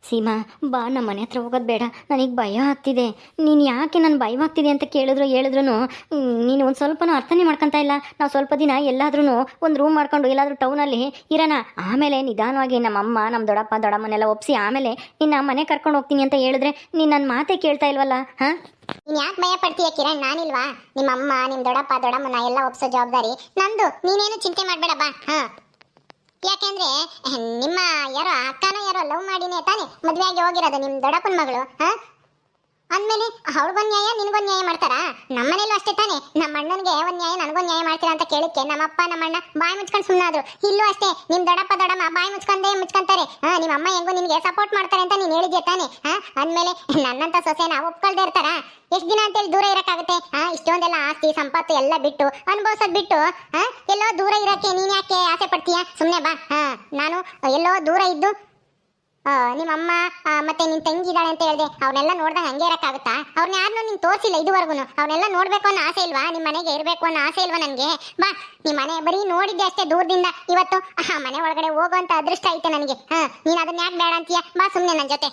ಸೀಮಾ ಬಾ, ನಮ್ಮ ಮನೆ ಹತ್ರ ಹೋಗೋದು ಬೇಡ, ನನಗೆ ಭಯ ಆಗ್ತಿದೆ. ನೀನು ಯಾಕೆ ನನ್ನ ಭಯವಾಗ್ತಿದೆ ಅಂತ ಹೇಳಿದ್ರು ನೀನು ಒಂದು ಸ್ವಲ್ಪನೂ ಅರ್ಥನೇ ಮಾಡ್ಕೊತಾ ಇಲ್ಲ. ನಾವು ಸ್ವಲ್ಪ ದಿನ ಎಲ್ಲಾದ್ರೂ ಒಂದು ರೂಮ್ ಮಾಡ್ಕೊಂಡು ಎಲ್ಲಾದರೂ ಟೌನಲ್ಲಿ ಇರೋಣ. ಆಮೇಲೆ ನಿಧಾನವಾಗಿ ನಮ್ಮಮ್ಮ ನಮ್ಮ ದೊಡ್ಡಪ್ಪ ದೊಡ್ಡಮ್ಮನೆಲ್ಲ ಒಪ್ಪಿಸಿ ಆಮೇಲೆ ನಿನ್ನ ಮನೆ ಕರ್ಕೊಂಡು ಹೋಗ್ತೀನಿ ಅಂತ ಹೇಳಿದ್ರೆ ನೀನು ನನ್ನ ಮಾತೇ ಕೇಳ್ತಾ ಇಲ್ವಲ್ಲ. ಹಾಂ, ನೀನ್ ಯಾಕೆ ಭಯ ಪಡ್ತೀಯ ಕಿರಣ್? ನಾನಿಲ್ವಾ? ನಿಮ್ಮ ಅಮ್ಮ ನಿಮ್ಮ ದೊಡ್ಡಪ್ಪ ದೊಡ್ಡಮ್ಮನ ಎಲ್ಲ ಒಪ್ಸೋ ಜವಾಬ್ದಾರಿ ನಂದು. ನೀನೇನು ಚಿಂತೆ ಮಾಡಬೇಡ ಬಾ. ಯಾಕೆಂದ್ರೆ ನಿಮ್ಮ ಯಾರೋ ಅಕ್ಕನ ಯಾರೋ ಲವ್ ಮಾಡಿನೇ ತಾನೆ ಮದುವೆ ಆಗಿ ಹೋಗಿರೋದು ನಿಮ್ಮ ದೊಡ್ಡಪ್ಪನ ಮಗಳು. ಅಂದಮೇಲೆ ಅವಳಿಗೊಂದು ನ್ಯಾಯ ನಿನಗೊಂದು ನ್ಯಾಯ ಮಾಡ್ತಾರಾ? ನಮ್ಮನೇಲೂ ಅಷ್ಟೇ ತಾನೆ. ನಮ್ಮ ಅಣ್ಣನಿಗೆ ಒಂದು ನ್ಯಾಯ ನನಗೊಂದು ನ್ಯಾಯ ಮಾಡ್ತೀರಾ ಅಂತ ಕೇಳಿಕ್ಕೆ ನಮ್ಮಪ್ಪ ನಮ್ಮಣ್ಣ ಬಾಯಿ ಮುಚ್ಕೊಂಡು ಸುಮ್ಮನಾದ್ರು. ಇಲ್ಲೂ ಅಷ್ಟೇ, ನಿಮ್ಮ ದೊಡ್ಡಪ್ಪ ದೊಡ್ಡಮ್ಮ ಬಾಯಿ ಮುಚ್ಕೊಂತಾರೆ. ನಿಮ್ಮ ಅಮ್ಮ ಹೆಂಗೋ ನಿನಗೆ ಸಪೋರ್ಟ್ ಮಾಡ್ತಾರೆ ಅಂತ ನೀನು ಹೇಳಿದ್ಯಾ ತಾನೆ. ಅಂದಮೇಲೆ ನನ್ನಂತ ಸೊಸೆನ ಒಪ್ಕೊಳ್ದೇ ಇರ್ತಾರಾ? ಎಷ್ಟು ದಿನ ಅಂತೇಳಿ ದೂರ ಇರೋಕ್ಕಾಗುತ್ತೆ? ಇಷ್ಟೊಂದೆಲ್ಲ ಆಸ್ತಿ ಸಂಪತ್ತು ಎಲ್ಲ ಬಿಟ್ಟು ಅನುಭವಿಸೋದು ಬಿಟ್ಟು ಎಲ್ಲೋ ದೂರ ಇರೋಕ್ಕೆ ನೀನು ಯಾಕೆ ಆಸೆ ಪಡ್ತೀಯ? ಸುಮ್ಮನೆ ಬಾ. ನಾನು ಎಲ್ಲೋ ದೂರ ಇದ್ದು ನಿಮ್ಮಮ್ಮ ಮತ್ತೆ ನಿನ್ ತಂಗಿ ಇದ್ದಾಳೆ ಅಂತ ಹೇಳಿದೆ, ಅವ್ರನ್ನೆಲ್ಲ ನೋಡ್ದಂಗೆ ಹಂಗೆ ಇರಕ್ಕಾಗುತ್ತಾ? ಅವ್ರನ್ನ ಯಾರನ್ನೂ ನೀನು ತೋರಿಸಿಲ್ಲ ಇದುವರೆಗೂ. ಅವ್ರನ್ನೆಲ್ಲ ನೋಡ್ಬೇಕು ಅನ್ನೋ ಆಸೆ ಇಲ್ವಾ? ನಿಮ್ಮ ಮನೆಗೆ ಇರಬೇಕು ಅನ್ನೋ ಆಸೆ ಇಲ್ವಾ ನನಗೆ? ಬಾ, ನಿಮ್ಮ ಮನೆ ಬರೀ ನೋಡಿದ್ದೆ ಅಷ್ಟೇ ದೂರದಿಂದ. ಇವತ್ತು ಮನೆ ಒಳಗಡೆ ಹೋಗುವಂತ ಅದೃಷ್ಟ ಐತೆ ನನಗೆ. ನೀನು ಅದನ್ನ ಯಾಕೆ ಬೇಡ ಅಂತೀಯ? ಬಾ ಸುಮ್ಮನೆ ನನ್ನ ಜೊತೆ.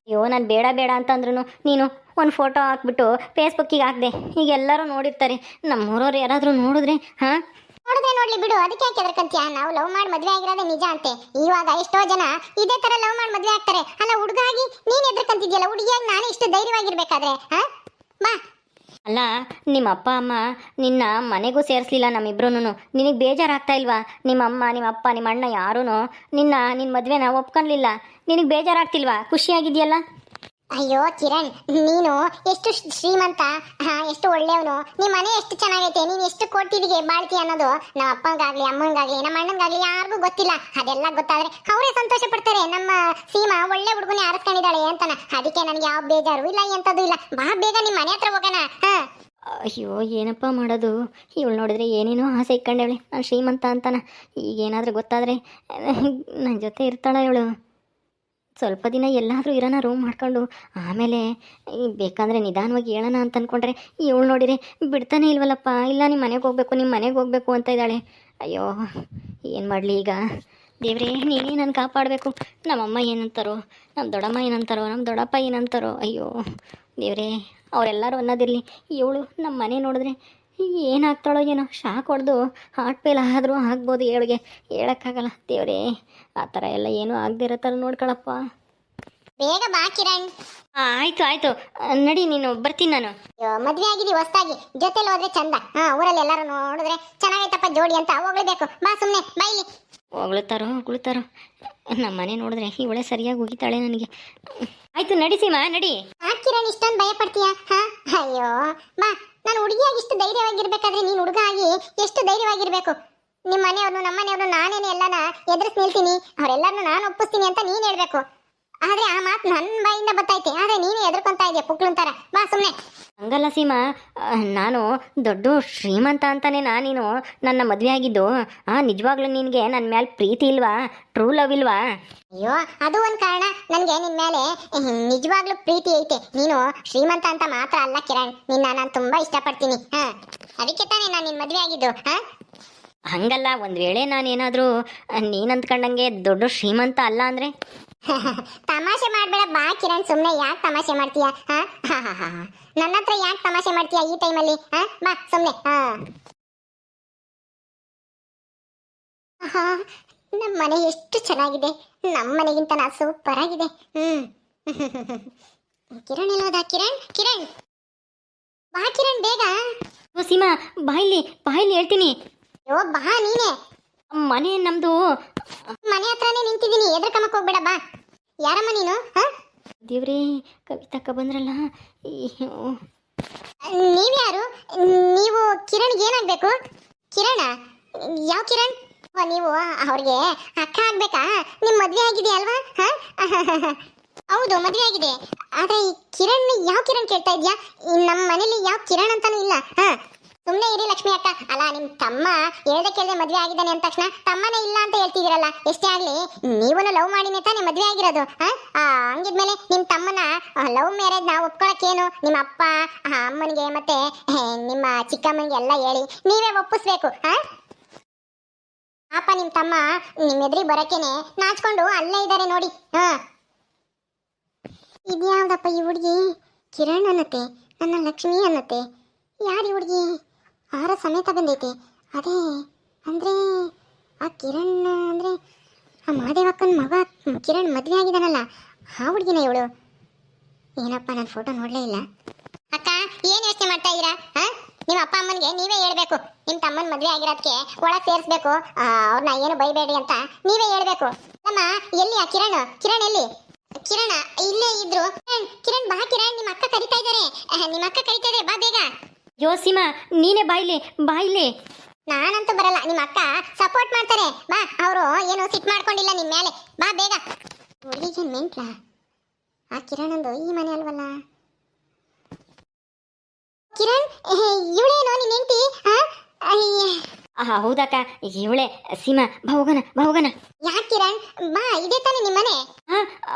ಅಯ್ಯೋ, ನಾನು ಬೇಡ ಬೇಡ ಅಂತಂದ್ರೂ ನೀನು ಒಂದು ಫೋಟೋ ಹಾಕ್ಬಿಟ್ಟು ಫೇಸ್ಬುಕ್ಕಿಗೆ ಹಾಕಿದೆ. ಈಗ ಎಲ್ಲರೂ ನೋಡಿರ್ತಾರೆ. ನಮ್ಮೂರವ್ರು ಯಾರಾದರೂ ನೋಡಿದ್ರೆ ನೋಡದೆ ನೋಡ್ಲಿ ಬಿಡು, ಅದಕ್ಕೆ ಯಾಕೆ ಎದರ್ಕಂತೀಯ? ನಾವು ಲವ್ ಮಾಡಿ ಮದುವೆ ಆಗಿರೋದೇ ನಿಜ ಅಂತೆ. ಇವಾಗ ಎಷ್ಟೋ ಜನ ಇದೇ ತರ ಲವ್ ಮಾಡಿ ಮದುವೆ ಆಗ್ತಾರೆ. ಅಲ್ಲ, ಹುಡುಗಾಗಿ ನೀನ್ ಎದರ್ಕಂತಿದ್ಯಲ್ಲ, ಹುಡುಗಿಯಾಗಿ ನಾನೇ ಇಷ್ಟು ಧೈರ್ಯವಾಗಿರ್ಬೇಕಾದ್ರೆ ಬಾ. ಅಲ್ಲ, ನಿಮ್ಮ ಅಪ್ಪ ಅಮ್ಮ ನಿನ್ನ ಮನೆಗೂ ಸೇರಿಸ್ಲಿಲ್ಲ ನಮ್ಮಿಬ್ರು. ನಿನಗೆ ಬೇಜಾರಾಗ್ತಾ ಇಲ್ವಾ? ನಿಮ್ಮ ಅಮ್ಮ ನಿಮ್ಮ ಅಪ್ಪ ನಿಮ್ಮ ಅಣ್ಣ ಯಾರೂ ನಿನ್ನ ಮದುವೆನ ಒಪ್ಕೊಳ್ಲಿಲ್ಲ. ನಿನಗೆ ಬೇಜಾರಾಗ್ತಿಲ್ವಾ? ಖುಷಿಯಾಗಿದೆಯಲ್ಲ? ಅಯ್ಯೋ ಕಿರಣ್, ನೀನು ಎಷ್ಟು ಶ್ರೀಮಂತ, ಎಷ್ಟು ಒಳ್ಳೆಯವನು, ನಿಮ್ಮ ಮನೆ ಎಷ್ಟು ಚೆನ್ನಾಗೈತೆ, ನೀನು ಎಷ್ಟು ಕೋಟಿಗೆ ಬಾಳ್ತಿ ಅನ್ನೋದು ನಮ್ಮ ಅಪ್ಪಂಗಾಗ್ಲಿ ಅಮ್ಮಂಗಾಗ್ಲಿ ನಮ್ಮ ಅಣ್ಣಂಗಾಗ್ಲಿ ಯಾರಿಗೂ ಗೊತ್ತಿಲ್ಲ. ಅದೆಲ್ಲ ಗೊತ್ತಾದ್ರೆ ಅವರೇ ಸಂತೋಷ ಪಡ್ತಾರೆ. ನಮ್ಮ ಸೀಮಾ ಒಳ್ಳೆ ಹುಡುಗನೇ ಆರಿಸ್ಕೊಂಡಿದ್ದಾಳೆ ಅಂತಾನ. ಅದಕ್ಕೆ ನನಗೆ ಯಾವ ಬೇಜಾರು ಇಲ್ಲ, ಎಂಥದ್ದು ಇಲ್ಲ. ಬಾ, ಬೇಗ ನಿಮ್ಮ ಮನೆ ಹತ್ರ ಹೋಗೋಣ. ಅಯ್ಯೋ, ಏನಪ್ಪ ಮಾಡೋದು? ಇವಳು ನೋಡಿದ್ರೆ ಏನೇನೋ ಆಸೆ ಇಟ್ಕೊಂಡವಳೆ, ನಾನು ಶ್ರೀಮಂತ ಅಂತಾನ. ಈಗೇನಾದರೂ ಗೊತ್ತಾದರೆ ನನ್ನ ಜೊತೆ ಇರ್ತಾಳ ಇವಳು. ಸ್ವಲ್ಪ ದಿನ ಎಲ್ಲಾದರೂ ಇರೋಣ ರೂಮ್ ಮಾಡ್ಕೊಂಡು, ಆಮೇಲೆ ಬೇಕಂದರೆ ನಿಧಾನವಾಗಿ ಹೇಳೋಣ ಅಂತ ಅಂದ್ಕೊಂಡ್ರೆ ಇವಳು ನೋಡಿರೆ ಬಿಡ್ತಾನೆ ಇಲ್ವಲ್ಲಪ್ಪ. ಇಲ್ಲ, ನಿಮ್ಮ ಮನೆಗೆ ಹೋಗಬೇಕು ಅಂತ ಇದ್ದಾಳೆ. ಅಯ್ಯೋ, ಏನು ಮಾಡಲಿ ಈಗ? ದೇವ್ರೇ, ನೀನೇ ನಾನು ಕಾಪಾಡಬೇಕು. ನಮ್ಮಮ್ಮ ಏನಂತಾರೋ, ನಮ್ಮ ದೊಡ್ಡಮ್ಮ ಏನಂತಾರೋ, ನಮ್ಮ ದೊಡ್ಡಪ್ಪ ಏನಂತಾರೋ. ಅಯ್ಯೋ ದೇವ್ರೇ, ಅವರೆಲ್ಲರೂ ಅನ್ನೋದಿರಲಿ. ಇವಳು ನಮ್ಮ ಮನೆ ನೋಡಿದ್ರೆ ಏನಾಗ್ತಾಳೋ ಏನೋ, ಶಾಕ್ ಹೊಡೆದು ಹಾರ್ಟ್ ಫೇಲ್ ಆದರೂ ಆಗ್ಬೋದು. ಹೇಳೋಕ್ಕಾಗಲ್ಲ. ದೇವ್ರೇ, ಆ ಥರ ಎಲ್ಲ ಏನೂ ಆಗದಿರೋ ಥರ ನೋಡ್ಕೊಳಪ್ಪ. ಬೇಗ ಬಾ ಕಿರಣ್. ಆಯಿತು, ನಡಿ, ನೀನು ಬರ್ತೀನಿ ನಾನು. ಮದುವೆ ಆಗಿದ್ದಿ ಹೊಸ್ದಾಗಿ, ಜೊತೆಲಿ ಹೋದ್ರೆ ಚಂದ. ಊರಲ್ಲಿ ಎಲ್ಲರೂ ನೋಡಿದ್ರೆ ಚೆನ್ನಾಗೈತಪ್ಪ ಜೋಡಿ ಅಂತ ಹೋಗ್ಲೇಬೇಕು. ಬಾ ಸುಮ್ಮನೆ ಬೈಲಿ. ಹೊಗಳುತ್ತಾರೋ ನಮ್ಮ ಮನೆ ನೋಡಿದ್ರೆ ಇವಳೆ ಸರಿಯಾಗಿ ಹೋಗಿತಾಳೆ ನನಗೆ. ಆಯಿತು, ನಡಿ ಸೀಮಾ, ನಡಿ. ಕಿರಣ್, ಇಷ್ಟೊಂದು ಭಯ ಪಡ್ತೀಯಾ? ಅಯ್ಯೋ ಬಾ. ನಾನು ಹುಡುಗಿಯಾಗಿ ಇಷ್ಟು ಧೈರ್ಯವಾಗಿರ್ಬೇಕಾದ್ರೆ ನೀನು ಹುಡುಗ ಆಗಿ ಎಷ್ಟು ಧೈರ್ಯವಾಗಿರ್ಬೇಕು? ನಿಮ್ಮ ಮನೆಯವ್ರನ್ನು ನಮ್ಮ ಮನೆಯವ್ರನ್ನು ನಾನೇನೆ ಎಲ್ಲನ ಎದುರಿಸಿ ನಿಲ್ತೀನಿ, ಅವರೆಲ್ಲರನ್ನು ನಾನು ಒಪ್ಪಿಸ್ತೀನಿ ಅಂತ ನೀನು ಹೇಳ್ಬೇಕು. ಆದ್ರೆ ಆ ಮಾತು ನನ್ನ ಬಾಯಿಂದ ಬತ್ತೈತೆ, ಆದ್ರೆ ನೀನು ಎದುರ್ಕೊಂತಾ ಇದೆಯಾ ಪುಕ್ಳಂತಾರ. ಬಾ ಸುಮ್ಮನೆ. ಹಂಗಲ್ಲ ಸೀಮಾ, ನಾನು ದೊಡ್ಡ ಶ್ರೀಮಂತ ಅಂತಾನೆ ನೀನು ನನ್ನ ಮದುವೆ ಆಗಿದ್ದು. ನಿಜವಾಗ್ಲೂ ನಿನಗೆ ನನ್ನ ಮೇಲೆ ಪ್ರೀತಿ ಇಲ್ವಾ? ಟ್ರೂ ಲವ್ ಇಲ್ವಾ? ಅಯ್ಯೋ, ಅದು ಒಂದು ಕಾರಣ. ನನಗೆ ನಿನ್ನ ಮೇಲೆ ನಿಜವಾಗ್ಲೂ ಪ್ರೀತಿ ಐತೆ. ನೀನು ಶ್ರೀಮಂತ ಅಂತ ಮಾತ್ರ ಅಲ್ಲ ಕಿರಣ್, ನಿನ್ನ ನಾನು ತುಂಬಾ ಇಷ್ಟಪಡ್ತೀನಿ. ಅದಕ್ಕೆ ತಾನೇ ನಾನು ನಿನ್ನ ಮದುವೆ ಆಗಿದ್ದು. ಹಂಗಲ್ಲ, ಒಂದು ವೇಳೆ ನಾನೇನಾದರೂ ನೀನು ಅಂದ್ಕೊಂಡಂಗೆ ದೊಡ್ಡ ಶ್ರೀಮಂತ ಅಲ್ಲ ಅಂದರೆ? ತಮಾಷೆ ಮಾಡಬೇಡ ಬಾ ಕಿರಣ್, ಸುಮ್ಮನೆ ಯಾಕೆ ತಮಾಷೆ ಮಾಡ್ತೀಯ? ನನ್ನ ಹತ್ರ ಯಾಕೆ ತಮಾಷೆ ಮಾಡ್ತೀಯ ಈ ಟೈಮಲ್ಲಿ? ಬಾ ಸುಮ್ಮನೆ. ನಮ್ಮ ಮನೆ ಎಷ್ಟು ಚೆನ್ನಾಗಿದೆ, ನಮ್ಮ ಮನೆಗಿಂತ ನಾ ಸೂಪರ್ ಆಗಿದೆ. ಕಿರಣ್ ಎಲ್ಲೋದ? ಕಿರಣ್ ಬಾ ಕಿರಣ್, ಬೇಗ. ಸೀಮಾ, ಬಾಯ್ಲಿ ಹೇಳ್ತೀನಿ. ಅಯ್ಯೋ ಬಾ ನೀನೆ. ಮನೆ ನಮ್ದು. ಮನೆ ಹತ್ರನೇ ನಿಂತಿದ್ದೀನಿ, ಎದ್ರಕಮಕ್ ಹೋಗ್ಬೇಡ ಬಾ. ಯಾರಮ್ಮ ನೀನು? ದೇವ್ರೇ, ಕವಿತಕ್ಕ ಬಂದ್ರಲ್ಲ. ನೀವ್ಯಾರು? ನೀವು ಕಿರಣ್ಗೆ ಏನಾಗ್ಬೇಕು? ಕಿರಣ? ಯಾವ ಕಿರಣ್? ನೀವು ಅವ್ರಿಗೆ ಅಕ್ಕ ಆಗ್ಬೇಕಾ? ನಿಮ್ ಮದ್ವೆ ಆಗಿದೆ ಅಲ್ವಾ? ಹೌದು, ಮದ್ವೆ ಆಗಿದೆ. ಆದ್ರೆ ಈ ಕಿರಣ್ ಯಾವ ಕಿರಣ್ ಕೇಳ್ತಾ ಇದ್ಯಾ? ನಮ್ಮ ಮನೇಲಿ ಯಾವ ಕಿರಣ್ ಅಂತಾನೂ ಇಲ್ಲ. ಸುಮ್ಮನೆ ಇರಿ ಲಕ್ಷ್ಮಿ ಅಕ್ಕ. ಅಲ್ಲ, ನಿಮ್ ತಮ್ಮ ಹೇಳ್ದೆ ಕೇಳ್ದೆ ಮದ್ವೆ ಆಗಿದ್ದಾನೆ ಅಂದ ತಕ್ಷಣ ತಮ್ಮನೇ ಇಲ್ಲ ಅಂತ ಹೇಳ್ತಿದ್ದೀರಲ್ಲ. ಎಷ್ಟೇ ಆಗ್ಲಿ ನೀವೂ ಲವ್ ಮಾಡಿನೇ ತಾನೇ ಮದ್ವೆ ಆಗಿರೋದು. ಹಂಗಿದ್ಮೇಲೆ ನಿಮ್ ತಮ್ಮನ ಲವ್ ಮ್ಯಾರೇಜ್ ನಾವು ಒಪ್ಕೊಳಕ್ಕೇನು? ನಿಮ್ಮ ಅಪ್ಪ ಅಮ್ಮನಿಗೆ ಮತ್ತೆ ನಿಮ್ಮ ಚಿಕ್ಕಮ್ಮನಿಗೆ ಎಲ್ಲ ಹೇಳಿ ನೀವೇ ಒಪ್ಪಿಸ್ಬೇಕು. ಪಾಪ ನಿಮ್ ತಮ್ಮ ನಿಮ್ ಎದುರಿ ಬರಕೇನೆ ನಾಚ್ಕೊಂಡು ಅಲ್ಲೇ ಇದ್ದಾರೆ ನೋಡಿ. ಯಾರಪ್ಪ ಈ ಹುಡುಗಿ? ಕಿರಣ್ ಅನ್ನತ್ತೆ, ನನ್ನ ಲಕ್ಷ್ಮಿ ಅನ್ನತ್ತೆ. ಯಾರು ಈ ಹುಡುಗಿ? ಆರ ಸಮೇತ ಬಂದೈತೆ. ಅದೇ ಅಂದರೆ ಆ ಕಿರಣ್ ಅಂದರೆ ಆ ಮಹಾದೇವಕ್ಕನ ಮಗ ಕಿರಣ್ ಮದುವೆ ಆಗಿದಾನಲ್ಲ, ಆ ಹುಡುಗಿನ ಇವಳು. ಏನಪ್ಪ ನಾನು ಫೋಟೋ ನೋಡಲೇ ಇಲ್ಲ. ಅಕ್ಕ ಏನು ಯೋಚನೆ ಮಾಡ್ತಾ ಇದ್ದೀರಾ? ನಿಮ್ಮ ಅಪ್ಪ ಅಮ್ಮನಿಗೆ ನೀವೇ ಹೇಳ್ಬೇಕು. ನಿಮ್ಮ ತಮ್ಮನ ಮದುವೆ ಆಗಿರೋದಕ್ಕೆ ಒಳಗೆ ಸೇರಿಸ್ಬೇಕು, ಅವ್ರನ್ನ ಏನು ಬೈಬೇಡಿ ಅಂತ ನೀವೇ ಹೇಳ್ಬೇಕು. ಅಮ್ಮ ಎಲ್ಲಿ ಆ ಕಿರಣ್? ಕಿರಣ್ ಎಲ್ಲಿ? ಕಿರಣ ಇಲ್ಲೇ ಇದ್ರು. ಕಿರಣ್ ಬಾ ಕಿರಣ್, ನಿಮ್ಮ ಅಕ್ಕ ಕರಿತಾ ಇದ್ದಾರೆ. ನಿಮ್ಮ ಅಕ್ಕ ಕರಿತಾ ಇದ್ದಾರೆ, ಬಾ ಬೇಗ. ಯೋ ಸೀಮಾ, ನೀನೇ ಬಾಯಿಲೆ. ನಾನಂತೂ ಬರಲ್ಲ, ನಿಮ್ಮ ಅಕ್ಕ ಸಪೋರ್ಟ್ ಮಾಡ್ತಾರೆ. ಬಾ, ಅವರು ಏನು ಸಿಟ್ ಮಾಡ್ಕೊಂಡಿಲ್ಲ ನಿಮ್ಮ ಮೇಲೆ. ಬಾ ಬೇಗ. ಹುಡುಗಿಗೆ ಮೆಂಟ್ಲ? ಆ ಕಿರಣ್ ಅಂದು ಈ ಮನೆ ಅಲ್ವಲ್ಲ? ಕಿರಣ್ ಇವಳೇನೋ ನಿನ್ನ ಹೆಂಡತಿ? ಹೌದಕ್ಕ, ಇವಳೆ ಸೀಮಾ. ಬಾ ಹೋಗೋಣ. ಯಾಕೆ ಕಿರಣ್? ಬಾ, ಇದೇ ತಾನೇ ನಿಮ್ಮ ಮನೆ.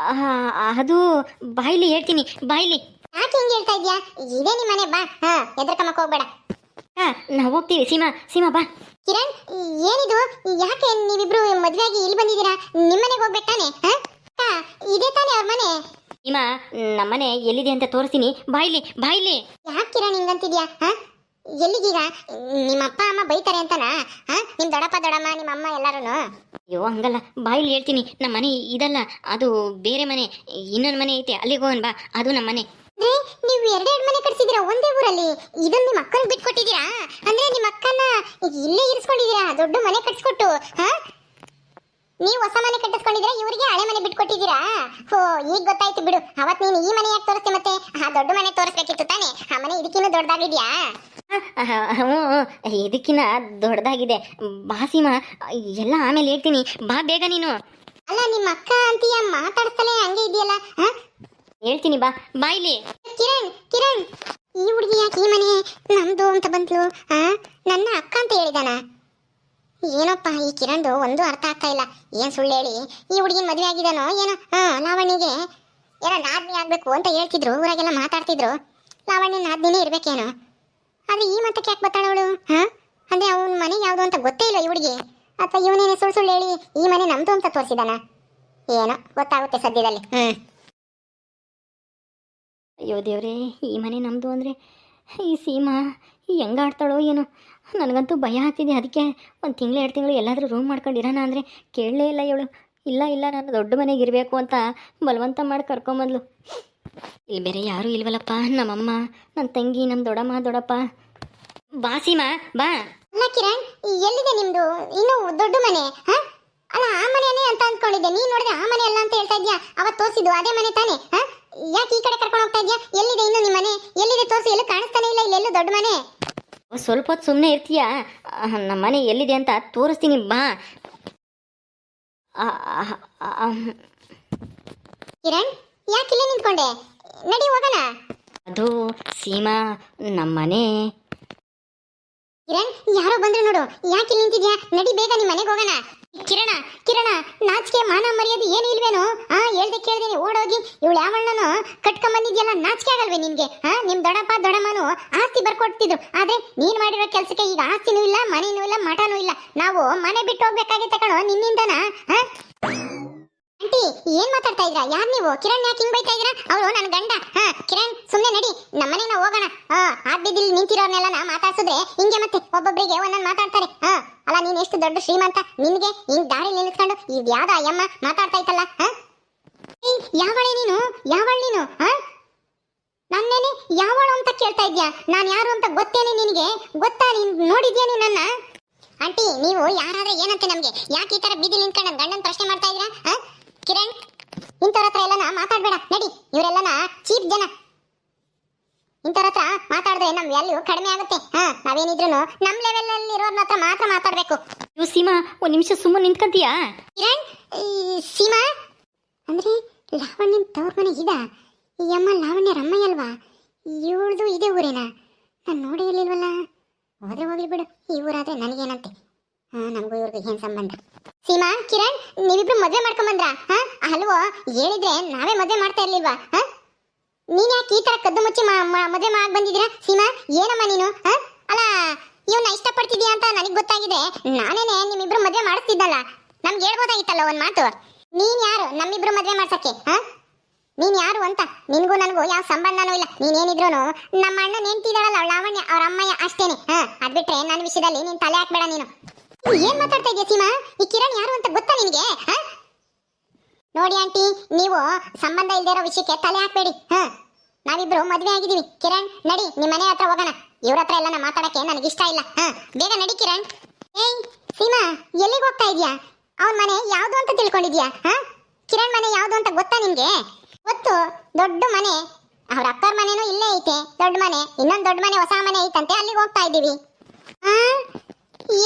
ಅದು ಬಾಯಿಲಿ ಹೇಳ್ತೀನಿ, ಬಾಯಿಲಿ. ಯಾಕೆ ಹಿಂಗೆ ಹೇಳ್ತಾ ಇದ್ಯಾ? ಇದೇ ನಿಮ್ಮ ಮನೆ, ಬಾ. ಎದ್ರಕಮ್ಮಕ್ಕೆ ಹೋಗ್ಬೇಡ. ನಾವು ಹೋಗ್ತೀವಿ. ಸೀಮಾ ಬಾ. ಕಿರಣ್ ಏನಿದು? ಯಾಕೆ ನೀವಿಬ್ರು ಮದುವೆಯಾಗಿ ಇಲ್ಲಿ ಬಂದಿದ್ದೀರಾ? ನಿಮ್ಮನೆಗೆ ಹೋಗ್ಬೇಕು ತಾನೆ? ಇದೇ ತಾನೇ ಅವ್ರ ಮನೆ. ಸೀಮಾ, ನಮ್ಮನೆ ಎಲ್ಲಿದೆ ಅಂತ ತೋರಿಸ್ತೀನಿ, ಬಾಯಿಲಿ. ಯಾಕೆ ಕಿರಣ್ ಹಿಂಗಂತಿದ್ಯಾ? ಎಲ್ಲಿಗೀಗ? ನಿಮ್ಮ ಅಪ್ಪ ಅಮ್ಮ ಬೈತಾರೆ ಅಂತನಾ? ನಿಮ್ಮ ದೊಡ್ಡಮ್ಮ ನಿಮ್ಮ ಅಮ್ಮ ಎಲ್ಲಾರು? ಅಯ್ಯೋ ಹಂಗಲ್ಲ, ಬಾಯಿಲಿ ಹೇಳ್ತೀನಿ. ನಮ್ಮ ಮನೆ ಇದಲ್ಲ, ಅದು ಬೇರೆ ಮನೆ. ಇನ್ನೊಂದು ಮನೆ ಐತೆ, ಅಲ್ಲಿಗೆ ಹೋಗೋಣ ಬಾ. ಅದು ನಮ್ಮ ಮನೆ. ನೀವು ಎರಡೆರಡು ಮನೆ ಕಟ್ಸಿದ್ದೀರಾ ಒಂದೇ ಊರಲ್ಲಿ? ಇದನ್ನ ನಿಮ್ಮ ಅಕ್ಕನ ಬಿಟ್ಕೊಟ್ಟಿದ್ದೀರಾ? ಅಂದ್ರೆ ನಿಮ್ಮ ಅಕ್ಕನ ಇಲ್ಲೇ ಇರಿಸ್ಕೊಂಡಿದ್ದೀರಾ ದೊಡ್ಡ ಮನೆ ಕಟ್ಸ್ಕೊಟ್ಟು? ನೀವು ಹೊಸ ಮನೆ ಕಟ್ಟಿಸ್ಕೊಂಡಿದ್ರೆ ಇವರಿಗೆ ಹಳೆ ಮನೆ ಬಿಟ್ಕೊಟ್ಟಿದ್ದೀರಾ? ಓ, ಈಗ ಗೊತ್ತಾಯ್ತು ಬಿಡು. ಅವತ್ ನೀನು ಈ ಮನೆ ಯಾಕೆ ತೋರಿಸ್ತೆ ಮತ್ತೆ? ಆ ದೊಡ್ಡ ಮನೆ ತೋರಿಸ್ಬೇಕಿತ್ತು ತಾನೆ? ಆ ಮನೆ ಇದಕ್ಕಿನ್ನೂ ದೊಡ್ಡದಾಗಿದ್ಯಾ? ಇದಕ್ಕಿನ್ನ ದೊಡ್ಡದಾಗಿದೆ. ಬಾ ಸೀಮಾ, ಎಲ್ಲ ಆಮೇಲೆ ಹೇಳ್ತೀನಿ, ಬಾ ಬೇಗ ನೀನು. ಅಲ್ಲ, ನಿಮ್ಮ ಅಕ್ಕ ಅಂತೀಯ, ಮಾತಾಡ್ತಲೇ ಹಂಗೆ ಇದೆಯಲ್ಲ? ಹೇಳ್ತೀನಿ, ಬಾ ಬಾಯಿಲಿ. ಕಿರಣ್ ಈ ಹುಡುಗಿ ಯಾಕೆ ಈ ಮನೆ ನಮ್ದು ಅಂತ ಬಂದ್ಲು? ನನ್ನ ಅಕ್ಕ ಅಂತ ಹೇಳಿದಾನ? ಏನಪ್ಪ ಈ ಕಿರಣ್ದು ಒಂದು ಅರ್ಥ ಆಗ್ತಾ ಇಲ್ಲ. ಏನ್ ಸುಳ್ಳು ಹೇಳಿ ಈ ಹುಡುಗಿನ ಮದುವೆ ಆಗಿದಾನೋ ಏನೋ? ಲಾವಣ್ಯಗೆ ಏನೋ ನಾದ್ನಿ ಆಗ್ಬೇಕು ಅಂತ ಹೇಳ್ತಿದ್ರು, ಊರಾಗೆಲ್ಲ ಮಾತಾಡ್ತಿದ್ರು. ಲಾವಣ್ಯ ನಾದ್ನಿನೇ ಇರ್ಬೇಕೇನೋ. ಆದ್ರೆ ಈ ಮತಕ್ಕೆ ಯಾಕೆ ಬರ್ತಾಳವಳು? ಅಂದ್ರೆ ಅವನ ಮನೆ ಯಾವ್ದು ಅಂತ ಗೊತ್ತೇ ಇಲ್ಲ ಈ ಹುಡುಗಿ, ಅಥವಾ ಇವನೇನೆ ಸುಳ್ಳು ಹೇಳಿ ಈ ಮನೆ ನಮ್ದು ಅಂತ ತೋರಿಸಿದಾನ? ಏನೋ ಗೊತ್ತಾಗುತ್ತೆ ಸದ್ಯದಲ್ಲಿ. ಅಯ್ಯೋ ದೇವ್ರೇ, ಈ ಮನೆ ನಮ್ಮದು ಅಂದರೆ ಈ ಸೀಮಾ ಹೆಂಗಾಡ್ತಾಳೋ ಏನೋ. ನನಗಂತೂ ಭಯ ಆಗ್ತಿದೆ. ಅದಕ್ಕೆ ಒಂದು ತಿಂಗಳು 2 ತಿಂಗಳು ಎಲ್ಲಾದರೂ ರೂಮ್ ಮಾಡ್ಕೊಂಡಿರೋಣ ಅಂದರೆ ಕೇಳಲೇ ಇಲ್ಲ ಇವಳು. ಇಲ್ಲ ನಾನು ದೊಡ್ಡ ಮನೆಗೆ ಇರಬೇಕು ಅಂತ ಬಲವಂತ ಮಾಡಿ ಕರ್ಕೊಂಬಂದ್ಲು. ಇಲ್ಲಿ ಬೇರೆ ಯಾರೂ ಇಲ್ವಲ್ಲಪ್ಪ, ನಮ್ಮಮ್ಮ, ನನ್ನ ತಂಗಿ, ನಮ್ಮ ದೊಡ್ಡಪ್ಪ. ಬಾ ಸೀಮಾ, ಬಾ. ಅಲ್ಲ ಕಿರಣ್, ಎಲ್ಲಿದೆ ನಿಮ್ದು ಇನ್ನು ದೊಡ್ಡ ಮನೆ? ಅಲ್ಲ, ಆ ಮನೆಯೇ ಅಂತ ಅಂದ್ಕೊಂಡಿದ್ದೆ. ನೀನ್ ನೋಡಿದ್ರೆ ಆ ಮನೆ ಅಲ್ಲ ಅಂತ ಹೇಳ್ತಾ ಇದ್ಯಾ. ಅವತ್ತು ತೋರಿಸಿದ್ದು ಅದೇ ಮನೆ ತಾನೆ? ಯಾಕೆ ಈ ಕಡೆ ಕರ್ಕೊಂಡು ಹೋಗ್ತಾ ಇದ್ಯಾ? ಎಲ್ಲಿದೆ ಇನ್ನು ನಿಮ್ಮ ಮನೆ? ಎಲ್ಲಿದೆ ತೋರಿಸಿ, ಎಲ್ಲೂ ಕಾಣಿಸ್ತಾನೆ ಇಲ್ಲ. ಇಲ್ಲೆಲ್ಲೂ ದೊಡ್ಡ ಮನೆ. ಸ್ವಲ್ಪ ಹೊತ್ತು ಸುಮ್ಮನೆ ಇರ್ತೀಯಾ? ನಮ್ಮ ಮನೆ ಎಲ್ಲಿದೆ ಅಂತ ತೋರಿಸ್ತೀನಿ, ಬಾ. ಕಿರಣ್, ಯಾಕೆ ಇಲ್ಲೇ ನಿಂತ್ಕೊಂಡೆ? ನಡಿ ಹೋಗೋಣ. ಅದು ಸೀಮಾ, ನಮ್ಮ ಮನೆ. ಕಿರಣ್, ಯಾರೋ ಬಂದ್ರು ನೋಡು. ಯಾಕೆ ಇಲ್ಲಿ ನಿಂತಿದ್ಯಾ? ನಡಿ ಬೇಗ ನಿಮ್ಮ ಮನೆಗೆ ಹೋಗೋಣ. ಕಿರಣ, ನಾಚಿಕೆ ಮಾನ ಮರ್ಯಾದೆ ಏನು ಇಲ್ವೇನು? ಹೇಳ್ದೆ ಕೇಳ್ದೇನೆ ಓಡೋಗಿ ಇವಳು ಯಾವಣ್ಣನು ಕಟ್ಕೊಂಡ್ ಬಂದಿದ್ಯಲ್ಲ, ನಾಚಿಕೆ ಆಗಲ್ವೇ ನಿನ್ಗೆ? ನಿಮ್ ದೊಡ್ಡಮ್ಮನು ಆಸ್ತಿ ಬರ್ಕೊಡ್ತಿದ್ರು. ಆದ್ರೆ ನೀನ್ ಮಾಡಿರೋ ಕೆಲ್ಸಕ್ಕೆ ಈಗ ಆಸ್ತಿನೂ ಇಲ್ಲ, ಮನೇನೂ ಇಲ್ಲ, ಮಠನೂ ಇಲ್ಲ. ನಾವು ಮನೆ ಬಿಟ್ಟು ಹೋಗ್ಬೇಕಾಗಿತ್ತ ಕಣೋ ನಿನ್ನಿಂದನ. ಆಂಟಿ, ಏನ್ ಮಾತಾಡ್ತಾ ಇದ್ರಾ? ಯಾರು ನೀವು? ಕಿರಣ್ ಯಾಕೆ ಹಿಂಗ್ ಬೈತಾ ಇದ್ರಾ? ಅವಳು ನನ್ನ ಗಂಡ. ಕಿರಣ್, ಸುಮ್ನೆ ನಡಿ, ನಮ್ಮನೆಗೆ ನಾವು ಹೋಗೋಣ. ಆದ್ದಿದ್ದಿಲ್ಲಿ ನಿಂತಿರೋರ್ನೆಲ್ಲ ನಾ ಮಾತಾಡ್ಸಿದ್ರೆ ಹಿಂಗೆ ಮತ್ತೆ ಒಬ್ಬೊಬ್ಬರಿಗೆ ಒಂದೊಂದು ಮಾತಾಡ್ತಾರೆ. ಅಲ್ಲ, ನೀನ್ ಎಷ್ಟು ದೊಡ್ಡ ಶ್ರೀಮಂತ, ನಿನ್ಗೆ ಹಿಂಗ್ ದಾರಿ ನಿಲ್ಲಿಸ್ಕೊಂಡು ಇದು ಯಾವ್ದ ಅಯ್ಯಮ್ಮ ಮಾತಾಡ್ತಾ ಇತ್ತಲ್ಲ? ಯಾವಳೆ ನೀನು? ನನ್ನೇನೆ ಯಾವಳು ಅಂತ ಕೇಳ್ತಾ ಇದ್ಯಾ? ನಾನು ಯಾರು ಅಂತ ಗೊತ್ತೇನೆ ನಿನಗೆ? ಗೊತ್ತಾ? ನೀನ್ ನೋಡಿದ್ಯಾ ನೀ ನನ್ನ? ಆಂಟಿ, ನೀವು ಯಾರಾದ್ರೆ ಏನಂತೆ ನಮ್ಗೆ? ಯಾಕೆ ಈ ತರ ಬೀದಿ ನಿಂತ್ಕೊಂಡು ನನ್ನ ಗಂಡನ ಪ್ರಶ್ನೆ ಮಾಡ್ತಾ ಇದ್ದೀರಾ? ಕಿರಣ್, ಇಂಥವ್ರ ಹತ್ರ ಎಲ್ಲನ ಮಾತಾಡ್ಬೇಡ, ನಡಿ. ಇವರೆಲ್ಲನ ಚೀಪ್ ಜನ. ಇಂಥವ್ರ ಹತ್ರ ಮಾತಾಡಿದ್ರೆ ನಮ್ ವ್ಯಾಲ್ಯೂ ಕಡಿಮೆ ಆಗುತ್ತೆ. ನಾವೇನಿದ್ರು ನಮ್ ಲೆವೆಲ್ ಅಲ್ಲಿ ಇರೋರ್ನ ಹತ್ರ ಮಾತ್ರ ಮಾತಾಡ್ಬೇಕು. ಇವ್ ಸೀಮಾ, ಒಂದ್ ನಿಮಿಷ ಸುಮ್ಮನೆ ನಿಂತ್ಕಂತೀಯಾ? ಕಿರಣ್, ಸೀಮಾ ಅಂದ್ರೆ ಲಾವಣ್ಯನ್ ತವ್ರ ಮನೆ ಇದ? ಈ ಅಮ್ಮ ಲಾವಣ್ಯ ರಮ್ಮಯ್ಯ ಅಲ್ವಾ? ಇವಳ್ದು ಇದೇ ಊರೇನಾ? ನಾನು ನೋಡಿ ಇರ್ಲಿಲ್ವಲ್ಲ. ಹೋದ್ರೆ ಹೋಗ್ಲಿ ಬಿಡು, ಈ ಊರಾದ್ರೆ ನನಗೇನಂತೆ. ನಮಗೂ ಇವ್ರಿಗೆ ಏನ್ ಸಂಬಂಧ? ಸೀಮಾ, ಕಿರಣ್, ನೀವಿಬ್ರು ಮದ್ವೆ ಮಾಡ್ಕೊಂಬಂದ್ರ? ಅಲ್ವೋ, ಹೇಳಿದ್ರೆ ನಾವೇ ಮದ್ವೆ ಮಾಡ್ತಾ ಇರ್ಲಿಲ್ವಾ? ನೀನ್ ಯಾಕೆ ಈ ತರ ಕದ್ದು ಮುಚ್ಚಿ ಮದ್ವೆ ಮಾಡ್ ಬಂದಿದ್ದೀರಾ? ಸೀಮಾ, ಏನಮ್ಮ ನೀನು? ಅಲ್ಲ, ಇವನ್ನ ಇಷ್ಟಪಡ್ತಿದ್ಯಾ ಅಂತ ನನಗೆ ಗೊತ್ತಾಗಿದೆ. ನಾನೇನೆ ನಿಮ್ಮಿಬ್ರು ಮದ್ವೆ ಮಾಡಿಸ್ತಿದ್ದಲ್ಲ. ನಮ್ಗೆ ಹೇಳ್ಬೋದಾಗಿತ್ತಲ್ಲ ಒಂದ್ ಮಾತು. ನೀನ್ ಯಾರು ನಮ್ಮಿಬ್ರು ಮದ್ವೆ ಮಾಡ್ಸಕ್ಕೆ? ನೀನ್ ಯಾರು ಅಂತ. ನಿನ್ಗೂ ನನಗೂ ಯಾವ ಸಂಬಂಧನೂ ಇಲ್ಲ. ನೀನೇನಿದ್ರು ನಮ್ಮ ಅಣ್ಣ ನೆಂಟಿದಾಳಲ್ಲ ಲಾವಣ್ಯ ಅವ್ರ ಅಮ್ಮಯ್ಯ ಅಷ್ಟೇನೆ. ಅದ್ಬಿಟ್ರೆ ನನ್ನ ವಿಷಯದಲ್ಲಿ ನೀನ್ ತಲೆ ಹಾಕ್ಬೇಡ ನೀನು. ಏನ್ ಮಾತಾಡ್ತಾ ಇದೀಯ ಸೀಮಾ? ಈ ಕಿರಣ್ ಯಾರು ಅಂತ ಗೊತ್ತಾ ನಿನಗೆ? ನೋಡಿ ಆಂಟಿ, ನೀವು ಸಂಬಂಧ ಇಲ್ದೇ ಇರೋ ವಿಷಯಕ್ಕೆ ತಲೆ ಹಾಕ್ಬೇಡಿ. ನಾವಿಬ್ರು ಮದ್ವೆ ಆಗಿದೀವಿ. ಕಿರಣ್ ನಡಿ, ನಿಮ್ ಮನೆ ಹತ್ರ ಹೋಗೋಣ. ಇವ್ರ ಹತ್ರ ಎಲ್ಲ ಮಾತಾಡಕ್ಕೆ ನನಗೆ ಇಷ್ಟ ಇಲ್ಲ. ಬೇಗ ನಡಿ ಕಿರಣ್. ಏಯ್ ಸೀಮಾ, ಎಲ್ಲಿಗೆ ಹೋಗ್ತಾ ಇದೀಯಾ? ಅವನ್ ಮನೆ ಯಾವ್ದು ಅಂತ ತಿಳ್ಕೊಂಡಿದ್ಯಾ? ಕಿರಣ್ ಮನೆ ಯಾವ್ದು ಅಂತ ಗೊತ್ತಾ ನಿನ್ಗೆ? ಗೊತ್ತು, ದೊಡ್ಡ ಮನೆ. ಅವ್ರ ಅಕ್ಕರ ಮನೆನೂ ಇಲ್ಲೇ ಐತೆ, ದೊಡ್ಡ ಮನೆ. ಇನ್ನೊಂದ್ ದೊಡ್ಡ ಮನೆ, ಹೊಸ ಮನೆ ಐತಂತೆ, ಅಲ್ಲಿಗೆ ಹೋಗ್ತಾ ಇದ್ದೀವಿ.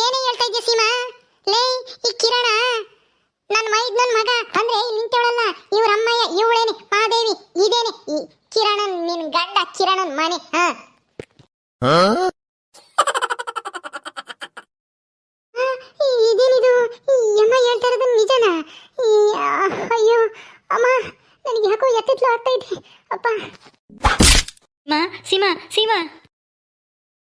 ಏನೇ ಹೇಳ್ತಾ ಇದ್ಯಾ ಸೀಮಾ? ಲೇ, ಈ ಕಿರಣ ನನ್ನ ಮೈದ್ನನ್ ಮಗ ಅಂದ್ರೆ ಇಲ್ಲಿ ನಿಂತವಳಲ್ಲ, ಇವ್ರ ಅಮ್ಮಯ್ಯ, ಇವಳೇನೆ ಮಾದೇವಿ. ಇದೇನೆ ಈ ಕಿರಣನ್ ನಿನ್ ಗಂಡ, ಕಿರಣನ್ ಮನೆ. ಇದೇನಿದು? ಅಮ್ಮ ಹೇಳ್ತಾ ಇರೋದು ನಿಜನಾ? ಅಯ್ಯೋ ಅಮ್ಮ, ನನಗೆ ಯಾಕೋ ಎತ್ತಿತ್ಲು ಆಗ್ತಾ ಇದೆ ಅಪ್ಪ. ಸೀಮಾ ಸೀಮಾ ಸೀಮಾ